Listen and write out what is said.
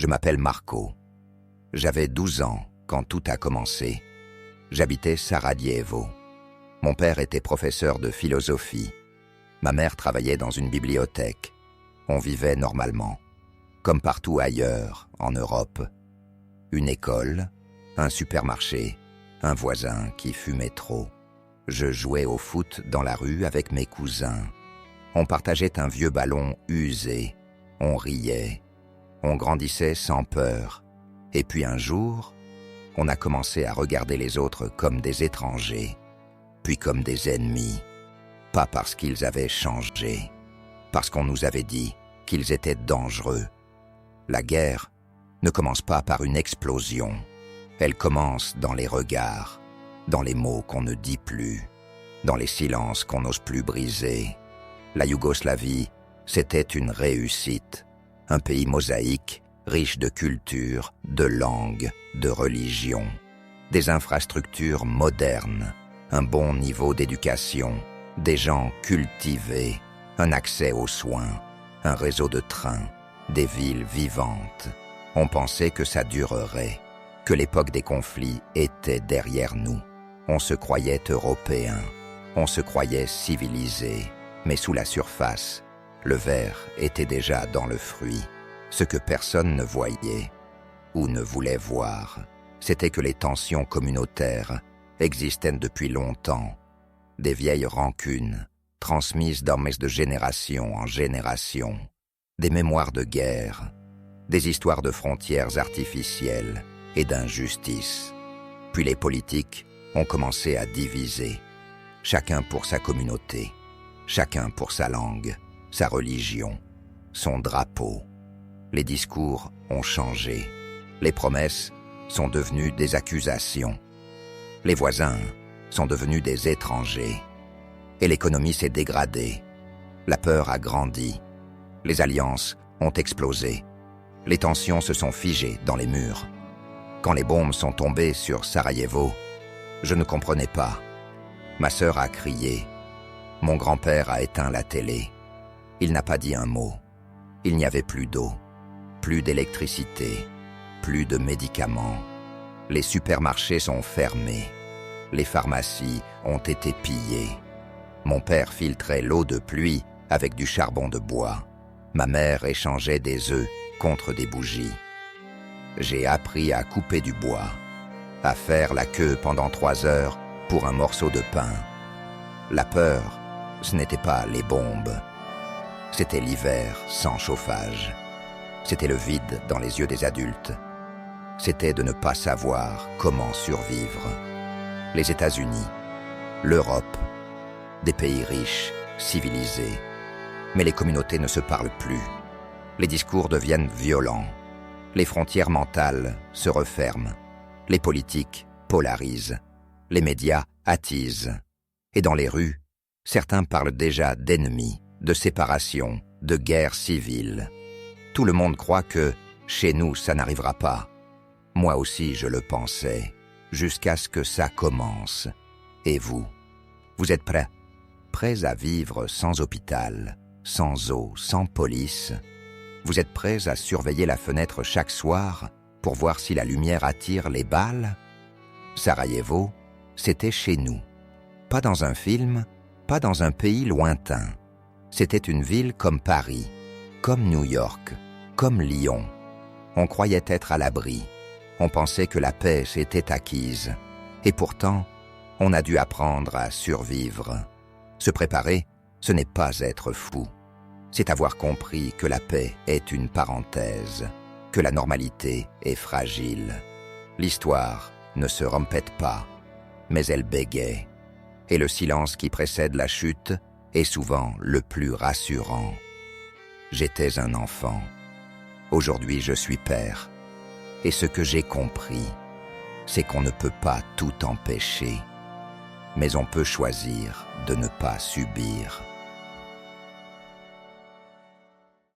Je m'appelle Marco. J'avais 12 ans quand tout a commencé. J'habitais Sarajevo. Mon père était professeur de philosophie. Ma mère travaillait dans une bibliothèque. On vivait normalement, comme partout ailleurs, en Europe. Une école, un supermarché, un voisin qui fumait trop. Je jouais au foot dans la rue avec mes cousins. On partageait un vieux ballon usé. On riait. On grandissait sans peur. Et puis un jour, on a commencé à regarder les autres comme des étrangers, puis comme des ennemis. Pas parce qu'ils avaient changé, parce qu'on nous avait dit qu'ils étaient dangereux. La guerre ne commence pas par une explosion. Elle commence dans les regards, dans les mots qu'on ne dit plus, dans les silences qu'on n'ose plus briser. La Yougoslavie, c'était une réussite. Un pays mosaïque, riche de culture, de langue, de religion. Des infrastructures modernes, un bon niveau d'éducation, des gens cultivés, un accès aux soins, un réseau de trains, des villes vivantes. On pensait que ça durerait, que l'époque des conflits était derrière nous. On se croyait européens, on se croyait civilisés, mais sous la surface, le ver était déjà dans le fruit. Ce que personne ne voyait ou ne voulait voir, c'était que les tensions communautaires existaient depuis longtemps. Des vieilles rancunes, transmises de génération en génération. Des mémoires de guerre, des histoires de frontières artificielles et d'injustice. Puis les politiques ont commencé à diviser, chacun pour sa communauté, chacun pour sa langue, sa religion, son drapeau. Les discours ont changé. Les promesses sont devenues des accusations. Les voisins sont devenus des étrangers. Et l'économie s'est dégradée. La peur a grandi. Les alliances ont explosé. Les tensions se sont figées dans les murs. Quand les bombes sont tombées sur Sarajevo, je ne comprenais pas. Ma sœur a crié. Mon grand-père a éteint la télé. Il n'a pas dit un mot. Il n'y avait plus d'eau, plus d'électricité, plus de médicaments. Les supermarchés sont fermés. Les pharmacies ont été pillées. Mon père filtrait l'eau de pluie avec du charbon de bois. Ma mère échangeait des œufs contre des bougies. J'ai appris à couper du bois, à faire la queue pendant 3 heures pour un morceau de pain. La peur, ce n'était pas les bombes. C'était l'hiver sans chauffage. C'était le vide dans les yeux des adultes. C'était de ne pas savoir comment survivre. Les États-Unis, l'Europe, des pays riches, civilisés. Mais les communautés ne se parlent plus. Les discours deviennent violents. Les frontières mentales se referment. Les politiques polarisent. Les médias attisent. Et dans les rues, certains parlent déjà d'ennemis, de séparation, de guerre civile. Tout le monde croit que, chez nous, ça n'arrivera pas. Moi aussi, je le pensais, jusqu'à ce que ça commence. Et vous êtes prêts? Prêts à vivre sans hôpital, sans eau, sans police? Vous êtes prêts à surveiller la fenêtre chaque soir pour voir si la lumière attire les balles? Sarajevo, c'était chez nous. Pas dans un film, pas dans un pays lointain. C'était une ville comme Paris, comme New York, comme Lyon. On croyait être à l'abri. On pensait que la paix s'était acquise. Et pourtant, on a dû apprendre à survivre. Se préparer, ce n'est pas être fou. C'est avoir compris que la paix est une parenthèse, que la normalité est fragile. L'histoire ne se répète pas, mais elle bégaye. Et le silence qui précède la chute est souvent le plus rassurant. J'étais un enfant. Aujourd'hui, je suis père. Et ce que j'ai compris, c'est qu'on ne peut pas tout empêcher, mais on peut choisir de ne pas subir.